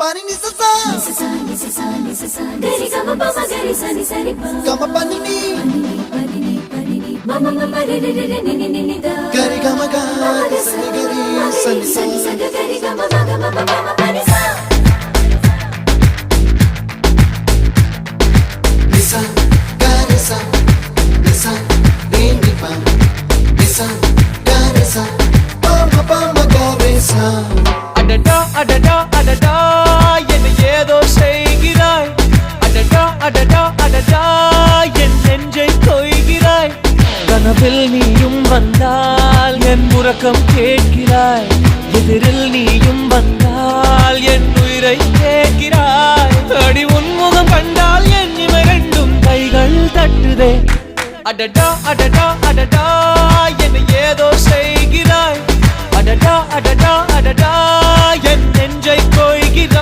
Pani ni sa sa gari gama pa ma gari sa ni sa ri pa gama pani ni mama mama re re re ni ni ni da gari gama ga sa ni gari sa ni sa gari gama ma gama mama pani sa nisa gari sa nisa re ni pa nisa gari sa pa ma gari sa அடடா அடடா அடடா என்ன ஏதோ செய்கிறாய் அடடா அடடா அடடா என் நெஞ்சை கொய்கிறாய் கனவில் நீயும் வந்தால் என் உறக்கம் கேட்கிறாய் எதிரில் நீயும் வந்தால் என் உயிரை கேட்கிறாய் அடி உன்முகம் கண்டால் என் இமை ரெண்டும் கைகள் தட்டுதே அடடா அடடா அடடா என்ன ஏதோ செய்கிறாய் அடடா அடடா அடடா என் நெஞ்சை கொய்கிறாய்